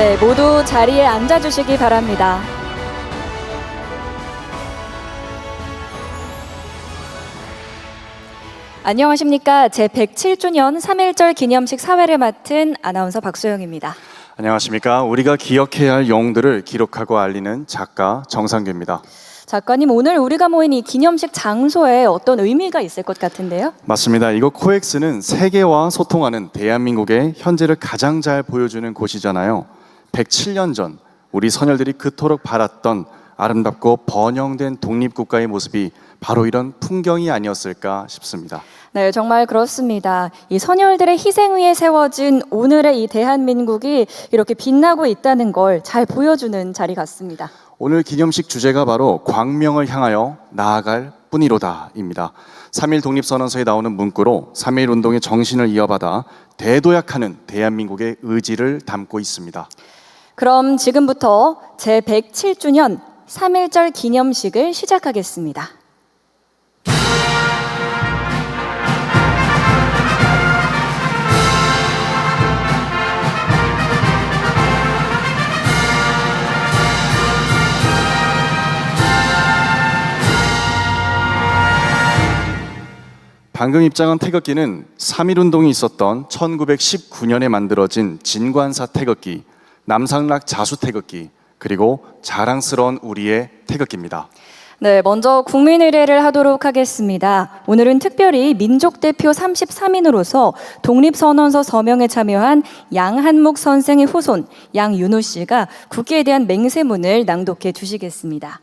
네, 모두 자리에 앉아주시기 바랍니다. 안녕하십니까. 제107주년 3.1절 기념식 사회를 맡은 아나운서 박소영입니다. 안녕하십니까. 우리가 기억해야 할 영웅들을 기록하고 알리는 작가 정상규입니다. 작가님, 오늘 우리가 모인 이 기념식 장소에 어떤 의미가 있을 것 같은데요? 맞습니다. 이곳 코엑스는 세계와 소통하는 대한민국의 현재를 가장 잘 보여주는 곳이잖아요. 107년 전 우리 선열들이 그토록 바랐던 아름답고 번영된 독립국가의 모습이 바로 이런 풍경이 아니었을까 싶습니다. 네, 정말 그렇습니다. 이 선열들의 희생 위에 세워진 오늘의 이 대한민국이 이렇게 빛나고 있다는 걸 잘 보여주는 자리 같습니다. 오늘 기념식 주제가 바로 광명을 향하여 나아갈 뿐이로다입니다. 3.1 독립선언서에 나오는 문구로 3.1 운동의 정신을 이어받아 대도약하는 대한민국의 의지를 담고 있습니다. 그럼 지금부터 제107주년 3.1절 기념식을 시작하겠습니다. 방금 입장한 태극기는 3.1 운동이 있었던 1919년에 만들어진 진관사 태극기, 남상락 자수 태극기, 그리고 자랑스러운 우리의 태극기입니다. 네, 먼저 국민의례를 하도록 하겠습니다. 오늘은 특별히 민족대표 33인으로서 독립선언서 서명에 참여한 양한묵 선생의 후손 양윤호 씨가 국기에 대한 맹세문을 낭독해 주시겠습니다.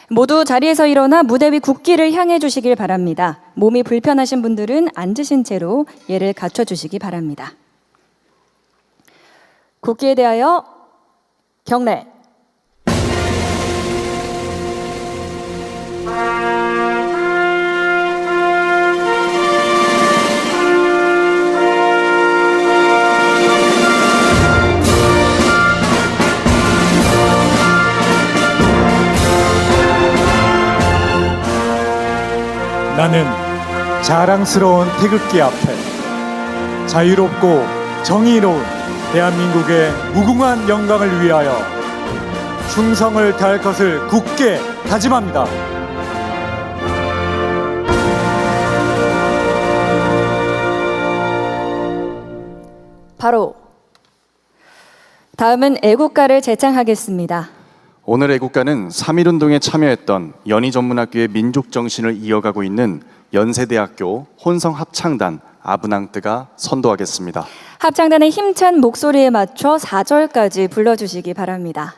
모두 자리에서 일어나 무대 위 국기를 향해 주시길 바랍니다. 몸이 불편하신 분들은 앉으신 채로 예를 갖춰 주시기 바랍니다. 국기에 대하여 경례. 나는 자랑스러운 태극기 앞에 자유롭고 정의로운 대한민국의 무궁한 영광을 위하여 충성을 다할 것을 굳게 다짐합니다. 바로 다음은 애국가를 제창하겠습니다. 오늘 애국가는 3.1 운동에 참여했던 연희전문학교의 민족정신을 이어가고 있는 연세대학교 혼성합창단 아브낭뜨가 선도하겠습니다. 합창단의 힘찬 목소리에 맞춰 4절까지 불러주시기 바랍니다.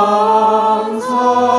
화려강사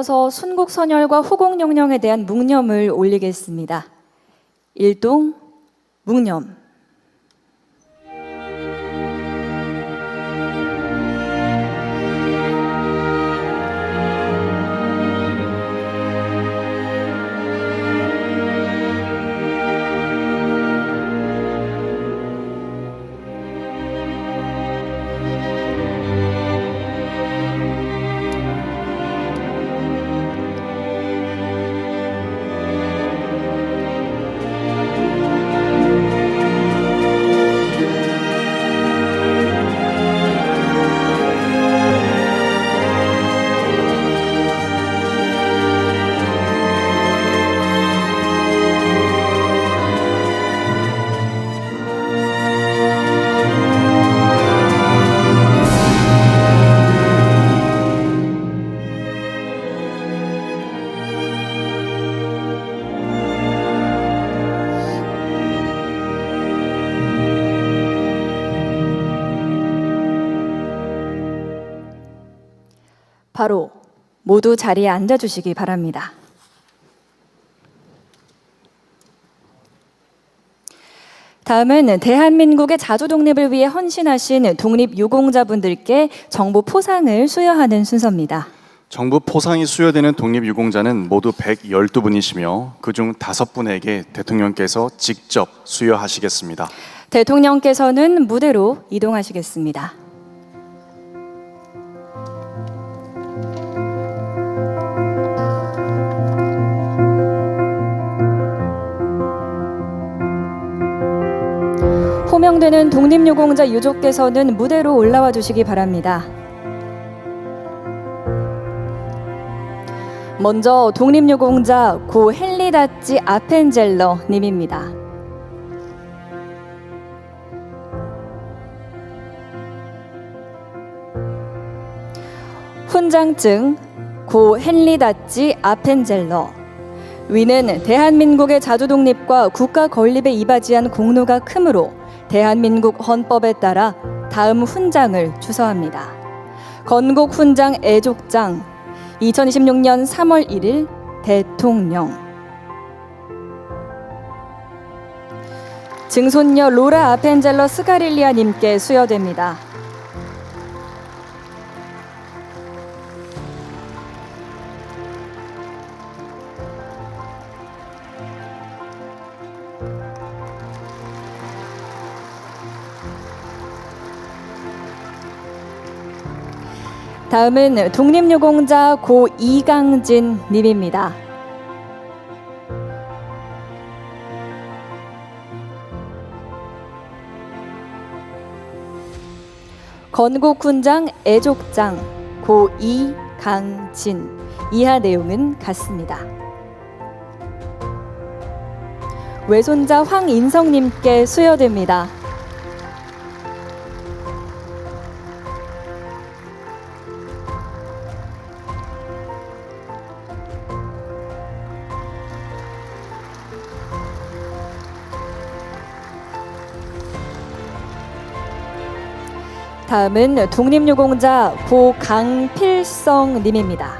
이어서 순국선열과 후곡영령에 대한 묵념을 올리겠습니다. 일동 묵념. 바로 모두 자리에 앉아주시기 바랍니다. 다음은 대한민국의 자주 독립을 위해 헌신하신 독립유공자분들께 정부 포상을 수여하는 순서입니다. 정부 포상이 수여되는 독립유공자는 모두 112분이시며 그중 5분에게 대통령께서 직접 수여하시겠습니다. 대통령께서는 무대로 이동하시겠습니다. 호명되는 독립유공자 유족께서는 무대로 올라와 주시기 바랍니다. 먼저 독립유공자 고 헨리 다찌 아펜젤러 님입니다. 훈장증 고 헨리 다찌 아펜젤러. 위는 대한민국의 자주독립과 국가 건립에 이바지한 공로가 크므로 대한민국 헌법에 따라 다음 훈장을 추서합니다. 건국훈장 애족장 2026년 3월 1일 대통령. 증손녀 로라 아펜젤러 스가릴리아 님께 수여됩니다. 다음은 독립유공자 고 이강진 님입니다. 건국훈장 애족장 고 이강진. 이하 내용은 같습니다. 외손자 황인성님께 수여됩니다. 다음은 독립유공자 고강필성 님입니다.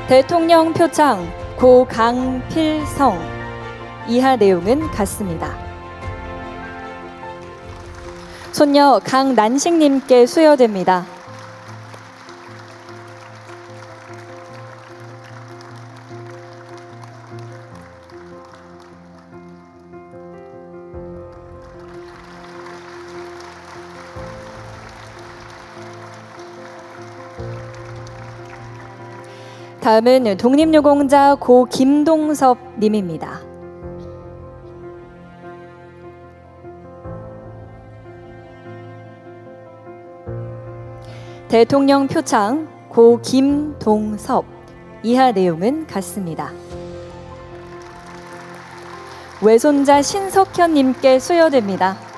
대통령 표창 고강필성. 이하 내용은 같습니다. 손녀 강난식님께 수여됩니다. 다음은 독립유공자 고 김동섭 님입니다. 대통령 표창 고 김동섭. 이하 내용은 같습니다. 외손자 신석현 님께 수여됩니다.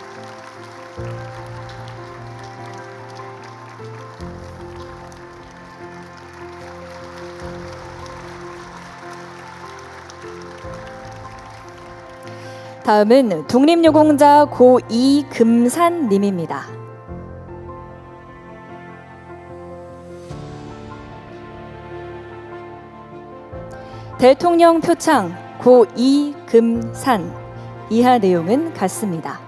다음은 독립유공자 고 이금산 님입니다. 대통령 표창 고 이금산. 이하 내용은 같습니다.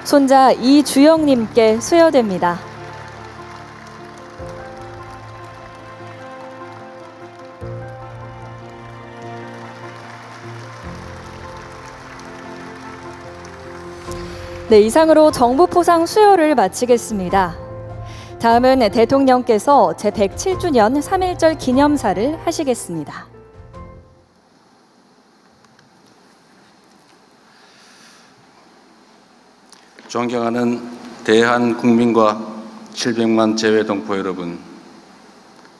손자 이주영 님께 수여됩니다. 네, 이상으로 정부 포상 수여를 마치겠습니다. 다음은 대통령께서 제107주년 3.1절 기념사를 하시겠습니다. 존경하는 대한국민과 700만 재외동포 여러분,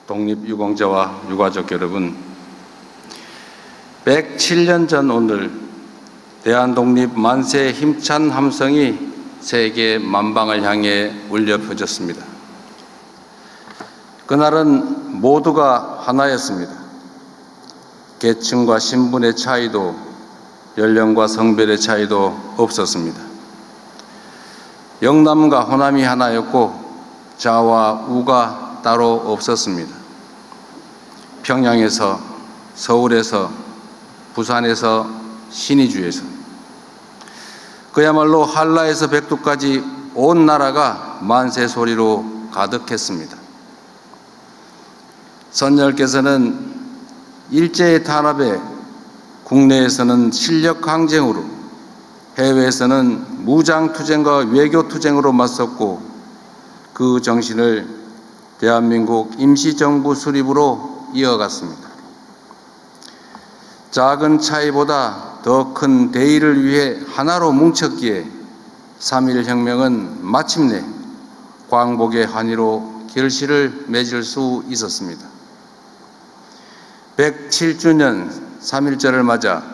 독립유공자와 유가족 여러분, 107년 전 오늘 대한독립 만세 힘찬 함성이 세계 만방을 향해 울려 퍼졌습니다. 그날은 모두가 하나였습니다. 계층과 신분의 차이도 연령과 성별의 차이도 없었습니다. 영남과 호남이 하나였고 자와 우가 따로 없었습니다. 평양에서, 서울에서, 부산에서, 신의주에서, 그야말로 한라에서 백두까지 온 나라가 만세 소리로 가득했습니다. 선열께서는 일제의 탄압에 국내에서는 실력 강쟁으로, 해외에서는 무장투쟁과 외교투쟁으로 맞섰고, 그 정신을 대한민국 임시정부 수립으로 이어갔습니다. 작은 차이보다 더 큰 대의를 위해 하나로 뭉쳤기에 3.1 혁명은 마침내 광복의 한의로 결실을 맺을 수 있었습니다. 107주년 3.1절을 맞아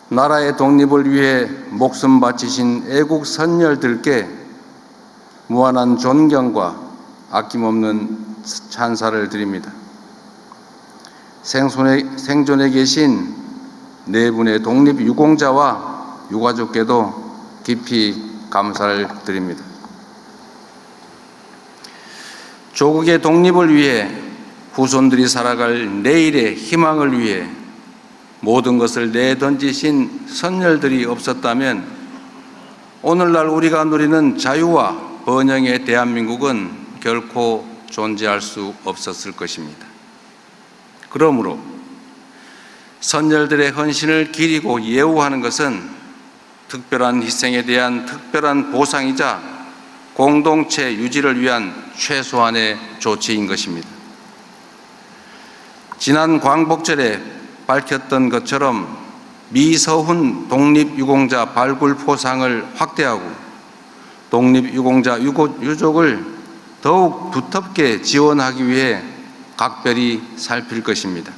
나라의 독립을 위해 목숨 바치신 애국 선열들께 무한한 존경과 아낌없는 찬사를 드립니다. 생존에 계신 네 분의 독립유공자와 유가족께도 깊이 감사를 드립니다. 조국의 독립을 위해, 후손들이 살아갈 내일의 희망을 위해 모든 것을 내던지신 선열들이 없었다면 오늘날 우리가 누리는 자유와 번영의 대한민국은 결코 존재할 수 없었을 것입니다. 그러므로 선열들의 헌신을 기리고 예우하는 것은 특별한 희생에 대한 특별한 보상이자 공동체 유지를 위한 최소한의 조치인 것입니다. 지난 광복절에 밝혔던 것처럼 미서훈 독립유공자 발굴 포상을 확대하고 독립유공자 유족을 더욱 두텁게 지원하기 위해 각별히 살필 것입니다.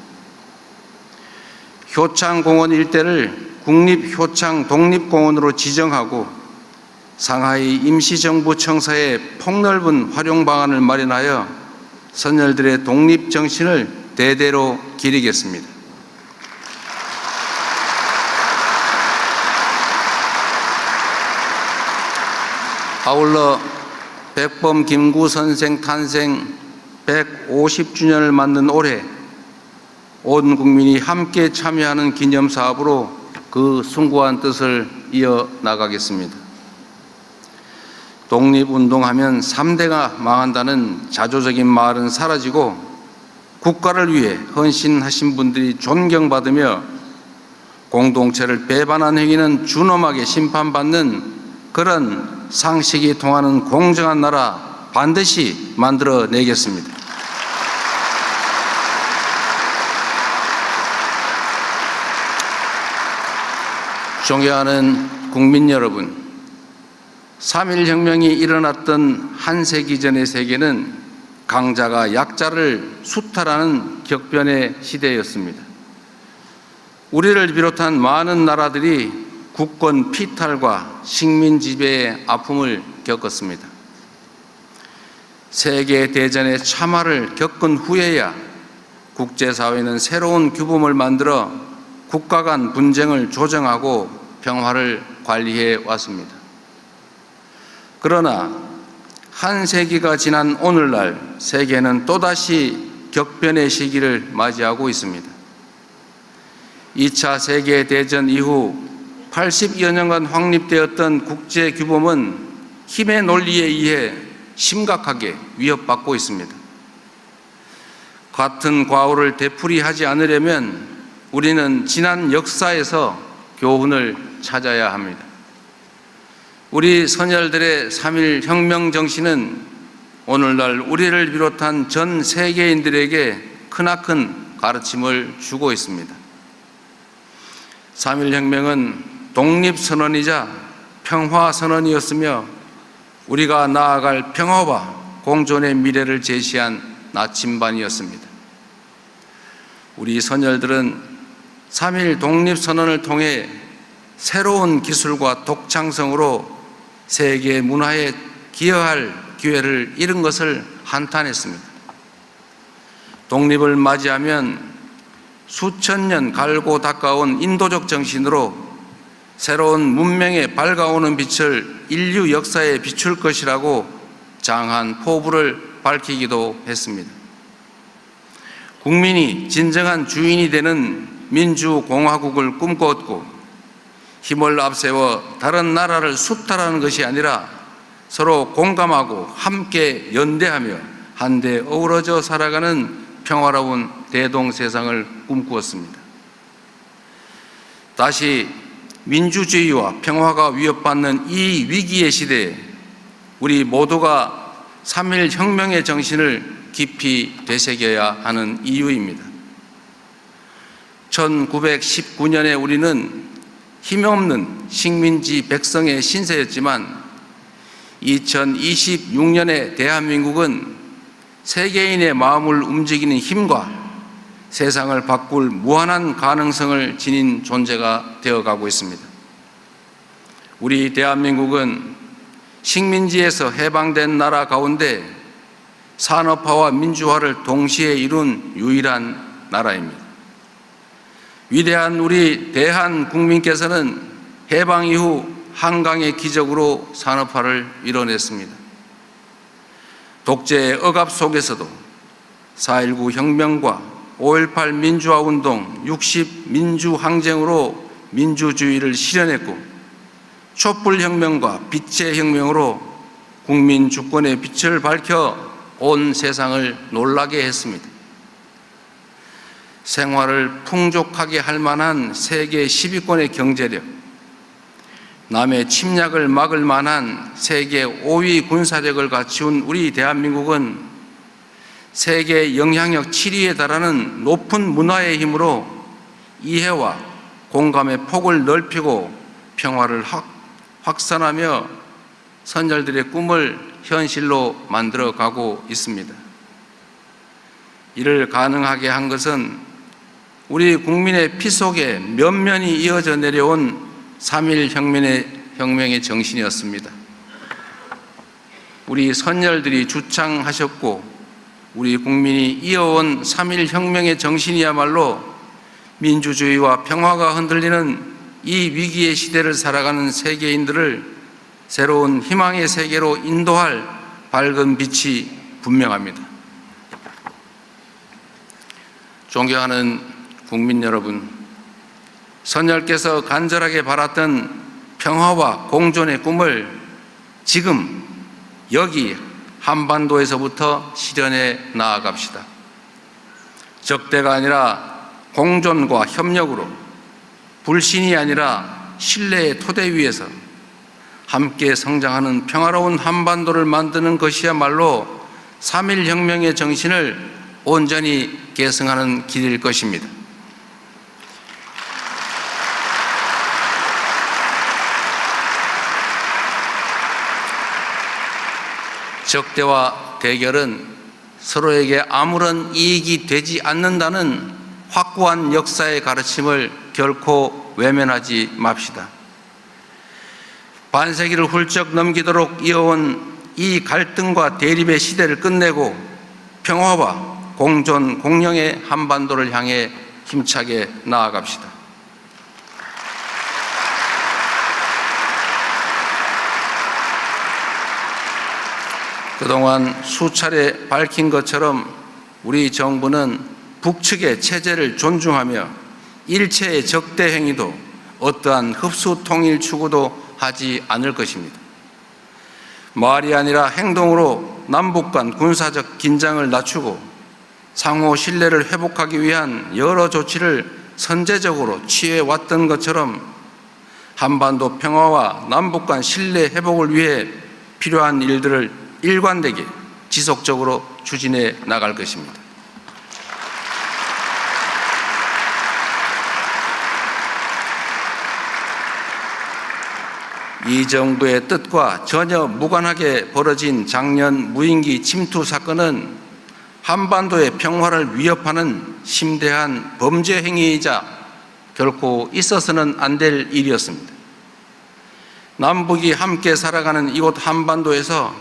효창공원 일대를 국립효창 독립공원으로 지정하고 상하이 임시정부 청사에 폭넓은 활용 방안을 마련하여 선열들의 독립 정신을 대대로 기리겠습니다. 아울러 백범 김구 선생 탄생 150주년을 맞는 올해 온 국민이 함께 참여하는 기념사업으로 그 숭고한 뜻을 이어나가겠습니다. 독립운동하면 3대가 망한다는 자조적인 말은 사라지고 국가를 위해 헌신하신 분들이 존경받으며 공동체를 배반한 행위는 준엄하게 심판받는 그런 상식이 통하는 공정한 나라 반드시 만들어내겠습니다. 존경하는 국민 여러분, 3.1혁명이 일어났던 한 세기 전의 세계는 강자가 약자를 수탈하는 격변의 시대였습니다. 우리를 비롯한 많은 나라들이 국권 피탈과 식민 지배의 아픔을 겪었습니다. 세계 대전의 참화를 겪은 후에야 국제사회는 새로운 규범을 만들어 국가 간 분쟁을 조정하고 평화를 관리해 왔습니다. 그러나 한 세기가 지난 오늘날 세계는 또다시 격변의 시기를 맞이하고 있습니다. 2차 세계대전 이후 80여 년간 확립되었던 국제규범은 힘의 논리에 의해 심각하게 위협받고 있습니다. 같은 과오를 되풀이하지 않으려면 우리는 지난 역사에서 교훈을 찾아야 합니다. 우리 선열들의 3.1 혁명 정신은 오늘날 우리를 비롯한 전 세계인들에게 크나큰 가르침을 주고 있습니다. 3.1 혁명은 독립선언이자 평화선언이었으며 우리가 나아갈 평화와 공존의 미래를 제시한 나침반이었습니다. 우리 선열들은 3.1 독립선언을 통해 새로운 기술과 독창성으로 세계 문화에 기여할 기회를 잃은 것을 한탄했습니다. 독립을 맞이하면 수천 년 갈고 닦아온 인도적 정신으로 새로운 문명에 밝아오는 빛을 인류 역사에 비출 것이라고 장한 포부를 밝히기도 했습니다. 국민이 진정한 주인이 되는 민주공화국을 꿈꿨고 힘을 앞세워 다른 나라를 수탈하는 것이 아니라 서로 공감하고 함께 연대하며 한데 어우러져 살아가는 평화로운 대동세상을 꿈꾸었습니다. 다시 민주주의와 평화가 위협받는 이 위기의 시대에 우리 모두가 3.1 혁명의 정신을 깊이 되새겨야 하는 이유입니다. 1919년에 우리는 힘없는 식민지 백성의 신세였지만 2026년의 대한민국은 세계인의 마음을 움직이는 힘과 세상을 바꿀 무한한 가능성을 지닌 존재가 되어가고 있습니다. 우리 대한민국은 식민지에서 해방된 나라 가운데 산업화와 민주화를 동시에 이룬 유일한 나라입니다. 위대한 우리 대한 국민께서는 해방 이후 한강의 기적으로 산업화를 이뤄냈습니다. 독재의 억압 속에서도 4.19 혁명과 5.18 민주화운동, 60 민주항쟁으로 민주주의를 실현했고 촛불혁명과 빛의 혁명으로 국민 주권의 빛을 밝혀 온 세상을 놀라게 했습니다. 생활을 풍족하게 할 만한 세계 10위권의 경제력, 남의 침략을 막을 만한 세계 5위 군사력을 갖춘 우리 대한민국은 세계 영향력 7위에 달하는 높은 문화의 힘으로 이해와 공감의 폭을 넓히고 평화를 확산하며 선열들의 꿈을 현실로 만들어가고 있습니다. 이를 가능하게 한 것은 우리 국민의 피 속에 면면이 이어져 내려온 3.1 혁명의 정신이었습니다. 우리 선열들이 주창하셨고 우리 국민이 이어온 3.1 혁명의 정신이야말로 민주주의와 평화가 흔들리는 이 위기의 시대를 살아가는 세계인들을 새로운 희망의 세계로 인도할 밝은 빛이 분명합니다. 존경하는 국민 여러분, 선열께서 간절하게 바랐던 평화와 공존의 꿈을 지금 여기 한반도에서부터 실현해 나아갑시다. 적대가 아니라 공존과 협력으로, 불신이 아니라 신뢰의 토대 위에서 함께 성장하는 평화로운 한반도를 만드는 것이야말로 3.1 혁명의 정신을 온전히 계승하는 길일 것입니다. 적대와 대결은 서로에게 아무런 이익이 되지 않는다는 확고한 역사의 가르침을 결코 외면하지 맙시다. 반세기를 훌쩍 넘기도록 이어온 이 갈등과 대립의 시대를 끝내고 평화와 공존, 공영의 한반도를 향해 힘차게 나아갑시다. 그동안 수차례 밝힌 것처럼 우리 정부는 북측의 체제를 존중하며 일체의 적대 행위도 어떠한 흡수 통일 추구도 하지 않을 것입니다. 말이 아니라 행동으로 남북 간 군사적 긴장을 낮추고 상호 신뢰를 회복하기 위한 여러 조치를 선제적으로 취해왔던 것처럼 한반도 평화와 남북 간 신뢰 회복을 위해 필요한 일들을 일관되게 지속적으로 추진해 나갈 것입니다. 이 정부의 뜻과 전혀 무관하게 벌어진 작년 무인기 침투 사건은 한반도의 평화를 위협하는 심대한 범죄 행위이자 결코 있어서는 안 될 일이었습니다. 남북이 함께 살아가는 이곳 한반도에서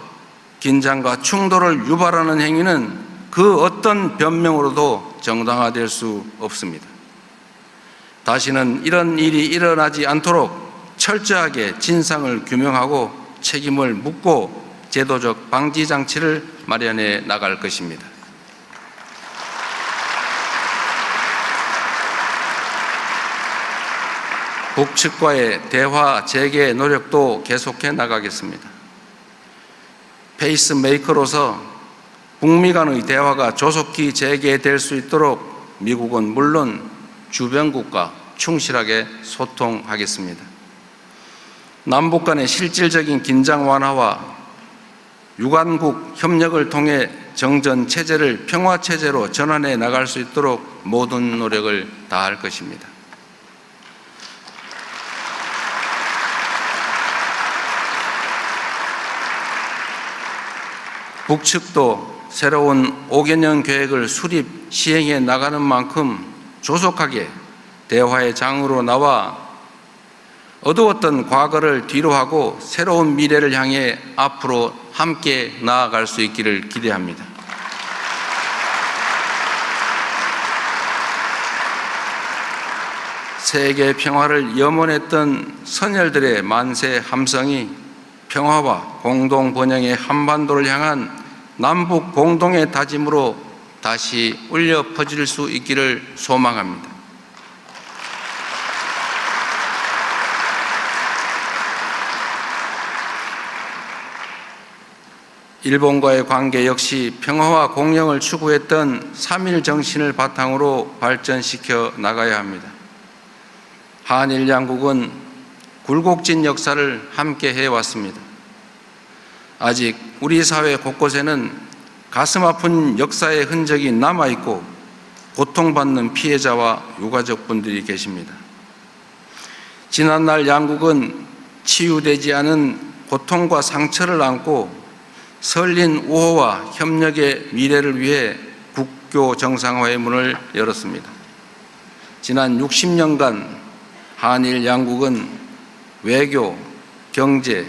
긴장과 충돌을 유발하는 행위는 그 어떤 변명으로도 정당화될 수 없습니다. 다시는 이런 일이 일어나지 않도록 철저하게 진상을 규명하고 책임을 묻고 제도적 방지 장치를 마련해 나갈 것입니다. 북측과의 대화 재개 노력도 계속해 나가겠습니다. 페이스메이커로서 북미 간의 대화가 조속히 재개될 수 있도록 미국은 물론 주변국과 충실하게 소통하겠습니다. 남북 간의 실질적인 긴장 완화와 유관국 협력을 통해 정전 체제를 평화 체제로 전환해 나갈 수 있도록 모든 노력을 다할 것입니다. 북측도 새로운 5개년 계획을 수립 시행해 나가는 만큼 조속하게 대화의 장으로 나와 어두웠던 과거를 뒤로하고 새로운 미래를 향해 앞으로 함께 나아갈 수 있기를 기대합니다. 세계 평화를 염원했던 선열들의 만세 함성이 평화와 공동 번영의 한반도를 향한 남북 공동의 다짐으로 다시 울려 퍼질 수 있기를 소망합니다. 일본과의 관계 역시 평화와 공영을 추구했던 3.1 정신을 바탕으로 발전시켜 나가야 합니다. 한일 양국은 굴곡진 역사를 함께 해왔습니다. 아직 우리 사회 곳곳에는 가슴 아픈 역사의 흔적이 남아있고 고통받는 피해자와 유가족분들이 계십니다. 지난날 양국은 치유되지 않은 고통과 상처를 안고 설린 우호와 협력의 미래를 위해 국교 정상화의 문을 열었습니다. 지난 60년간 한일 양국은 외교, 경제,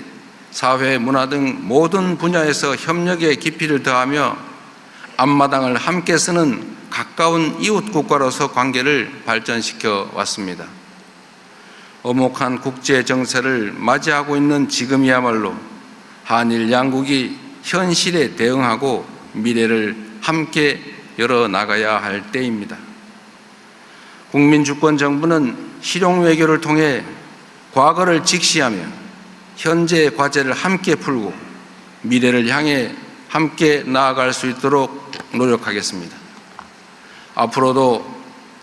사회, 문화 등 모든 분야에서 협력의 깊이를 더하며 앞마당을 함께 쓰는 가까운 이웃 국가로서 관계를 발전시켜 왔습니다. 엄혹한 국제 정세를 맞이하고 있는 지금이야말로 한일 양국이 현실에 대응하고 미래를 함께 열어나가야 할 때입니다. 국민주권정부는 실용외교를 통해 과거를 직시하며 현재의 과제를 함께 풀고 미래를 향해 함께 나아갈 수 있도록 노력하겠습니다. 앞으로도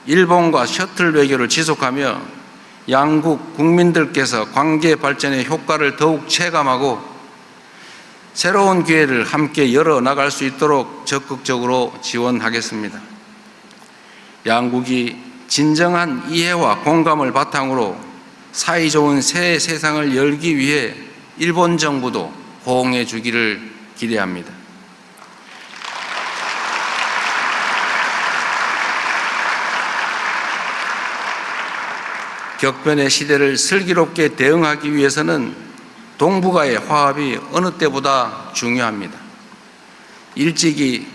일본과 셔틀 외교를 지속하며 양국 국민들께서 관계 발전의 효과를 더욱 체감하고 새로운 기회를 함께 열어나갈 수 있도록 적극적으로 지원하겠습니다. 양국이 진정한 이해와 공감을 바탕으로 사이좋은 새 세상을 열기 위해 일본 정부도 호응해 주기를 기대합니다. 격변의 시대를 슬기롭게 대응하기 위해서는 동북아의 화합이 어느 때보다 중요합니다. 일찍이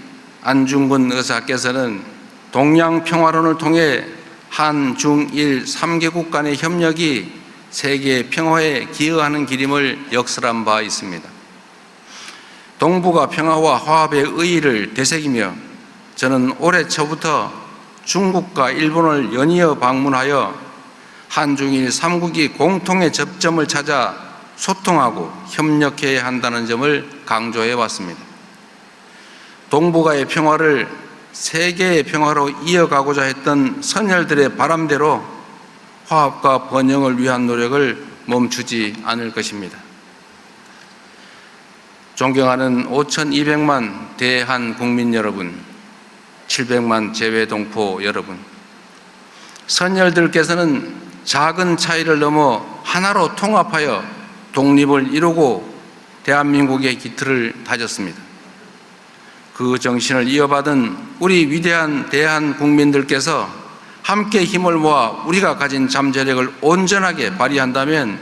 안중근 의사께서는 동양 평화론을 통해 한, 중, 일 3개국 간의 협력이 세계 평화에 기여하는 길임을 역설한 바 있습니다. 동북아 평화와 화합의 의의를 되새기며 저는 올해 초부터 중국과 일본을 연이어 방문하여 한중일 3국이 공통의 접점을 찾아 소통하고 협력해야 한다는 점을 강조해 왔습니다. 동북아의 평화를 세계의 평화로 이어가고자 했던 선열들의 바람대로 화합과 번영을 위한 노력을 멈추지 않을 것입니다. 존경하는 5,200만 대한 국민 여러분, 700만 재외동포 여러분, 선열들께서는 작은 차이를 넘어 하나로 통합하여 독립을 이루고 대한민국의 기틀을 다졌습니다. 그 정신을 이어받은 우리 위대한 대한 국민들께서 함께 힘을 모아 우리가 가진 잠재력을 온전하게 발휘한다면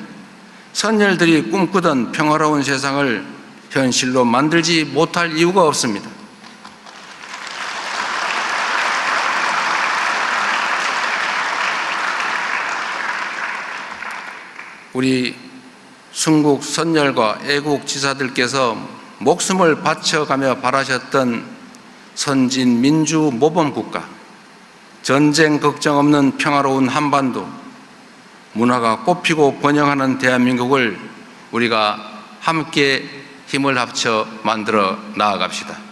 선열들이 꿈꾸던 평화로운 세상을 현실로 만들지 못할 이유가 없습니다. 우리 순국 선열과 애국 지사들께서 목숨을 바쳐가며 바라셨던 선진 민주 모범국가, 전쟁 걱정 없는 평화로운 한반도, 문화가 꽃피고 번영하는 대한민국을 우리가 함께 힘을 합쳐 만들어 나아갑시다.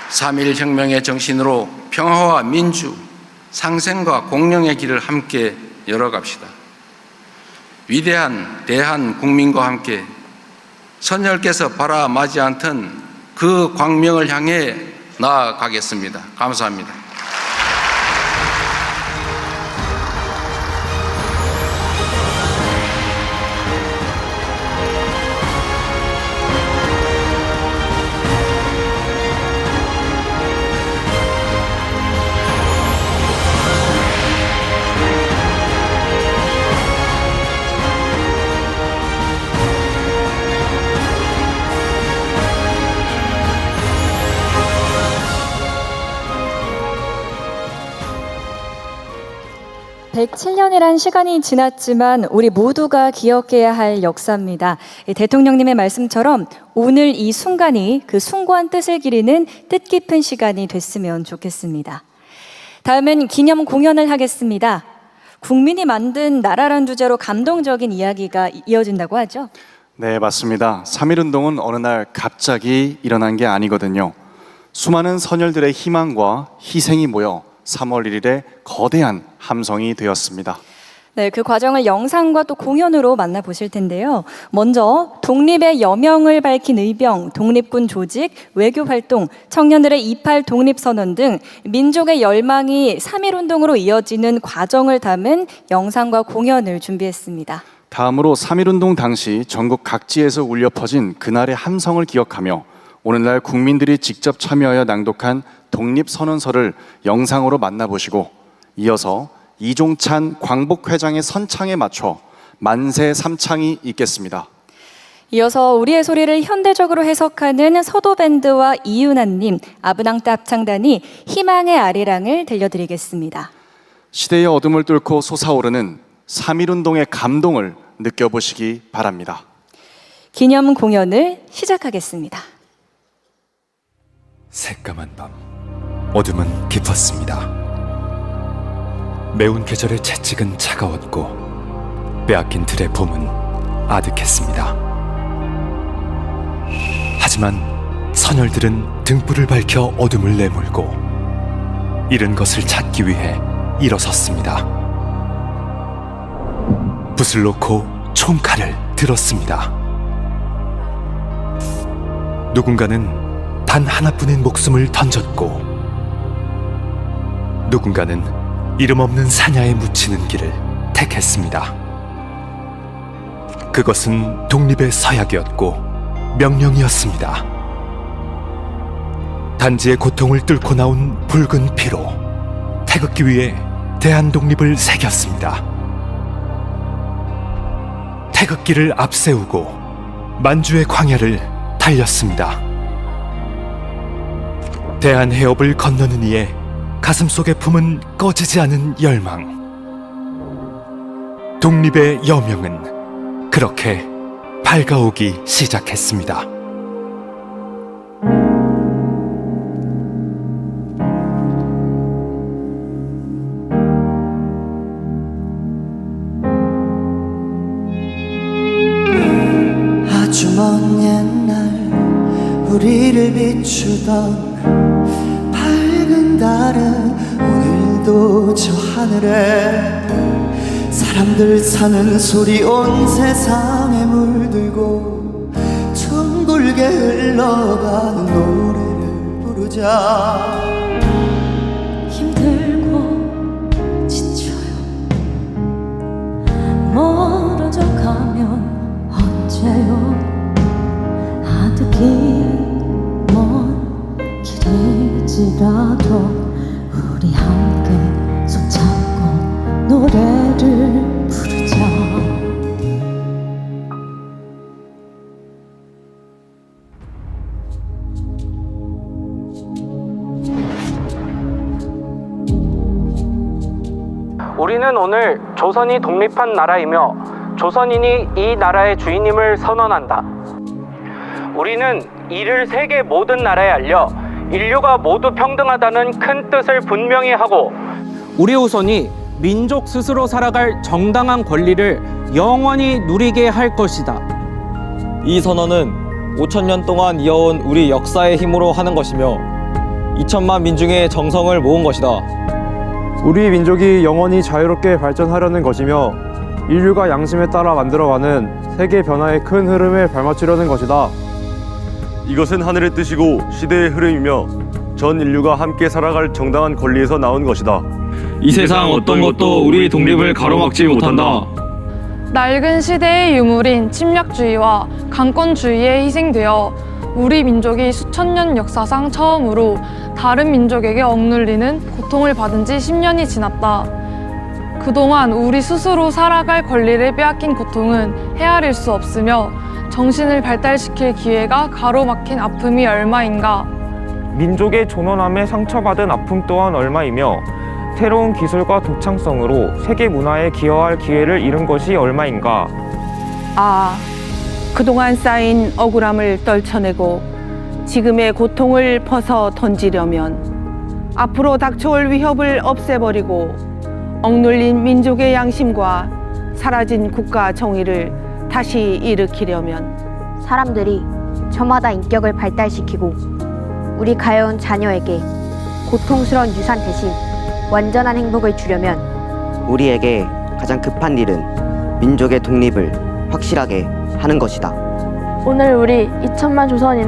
'3.1혁명의 정신으로 평화와 민주, 상생과 공령의 길을 함께 열어갑시다. 위대한 대한 국민과 함께 선열께서 바라마지 않던 그 광명을 향해 나아가겠습니다. 감사합니다. (107년이란) 시간이 지났지만 우리 모두가 기억해야 할 역사입니다. 대통령님의 말씀처럼 오늘 이 순간이 그 숭고한 뜻을 기리는 뜻깊은 시간이 됐으면 좋겠습니다. 다음은 기념 공연을 하겠습니다. 국민이 만든 나라란 주제로 감동적인 이야기가 이어진다고 하죠? 네, 맞습니다. 3.1운동은 어느 날 갑자기 일어난 게 아니거든요. 수많은 선열들의 희망과 희생이 모여 3월 1일에 거대한 함성이 되었습니다. 네, 그 과정을 영상과 또 공연으로 만나보실 텐데요. 먼저 독립의 여명을 밝힌 의병, 독립군 조직, 외교활동, 청년들의 28 독립선언 등 민족의 열망이 3.1운동으로 이어지는 과정을 담은 영상과 공연을 준비했습니다. 다음으로 3.1운동 당시 전국 각지에서 울려 퍼진 그날의 함성을 기억하며 오늘날 국민들이 직접 참여하여 낭독한 독립선언서를 영상으로 만나보시고 이어서 이종찬 광복회장의 선창에 맞춰 만세 삼창이 있겠습니다. 이어서 우리의 소리를 현대적으로 해석하는 서도밴드와 이윤아님, 아브낭따 합창단이 희망의 아리랑을 들려드리겠습니다. 시대의 어둠을 뚫고 솟아오르는 3.1운동의 감동을 느껴보시기 바랍니다. 기념 공연을 시작하겠습니다. 새까만 밤, 어둠은 깊었습니다. 매운 계절의 채찍은 차가웠고 빼앗긴 들의 봄은 아득했습니다. 하지만 선열들은 등불을 밝혀 어둠을 내몰고 잃은 것을 찾기 위해 일어섰습니다. 붓을 놓고 총칼을 들었습니다. 누군가는 단 하나뿐인 목숨을 던졌고 누군가는 이름 없는 사냐에 묻히는 길을 택했습니다. 그것은 독립의 서약이었고 명령이었습니다. 단지의 고통을 뚫고 나온 붉은 피로 태극기 위에 대한독립을 새겼습니다. 태극기를 앞세우고 만주의 광야를 달렸습니다. 대한해협을 건너는 이의 가슴속에 품은 꺼지지 않은 열망. 독립의 여명은 그렇게 밝아오기 시작했습니다. 아주 먼 옛날 우리를 비추던 밝은 달은 오늘도 저 하늘에 사람들 사는 소리 온 세상에 물들고 둥글게 흘러가는 노래를 부르자. 힘들고 지쳐요. 멀어져 가면 언제요? 아득히 먼 길일지라도 우리 함께 손잡고 노래를 부르자. 우리는 오늘 조선이 독립한 나라이며 조선인이 이 나라의 주인임을 선언한다. 우리는 이를 세계 모든 나라에 알려 인류가 모두 평등하다는 큰 뜻을 분명히 하고 우리 후손이 민족 스스로 살아갈 정당한 권리를 영원히 누리게 할 것이다. 이 선언은 5,000년 동안 이어온 우리 역사의 힘으로 하는 것이며 2천만 민중의 정성을 모은 것이다. 우리 민족이 영원히 자유롭게 발전하려는 것이며 인류가 양심에 따라 만들어가는 세계 변화의 큰 흐름에 발맞추려는 것이다. 이것은 하늘의 뜻이고 시대의 흐름이며 전 인류가 함께 살아갈 정당한 권리에서 나온 것이다. 이 세상 어떤 것도 우리 독립을 가로막지 못한다. 낡은 시대의 유물인 침략주의와 강권주의에 희생되어 우리 민족이 수천 년 역사상 처음으로 다른 민족에게 억눌리는 고통을 받은 지 10년이 지났다. 그동안 우리 스스로 살아갈 권리를 빼앗긴 고통은 헤아릴 수 없으며 정신을 발달시킬 기회가 가로막힌 아픔이 얼마인가. 민족의 존엄함에 상처받은 아픔 또한 얼마이며 새로운 기술과 독창성으로 세계 문화에 기여할 기회를 잃은 것이 얼마인가. 그동안 쌓인 억울함을 떨쳐내고 지금의 고통을 벗어 던지려면 앞으로 닥쳐올 위협을 없애버리고 억눌린 민족의 양심과 사라진 국가 정의를 다시 일으키려면 사람들이 저마다 인격을 발달시키고 우리 가여운 자녀에게 고통스러운 유산 대신 완전한 행복을 주려면 우리에게 가장 급한 일은 민족의 독립을 확실하게 하는 것이다. 오늘 우리 2천만 조선인은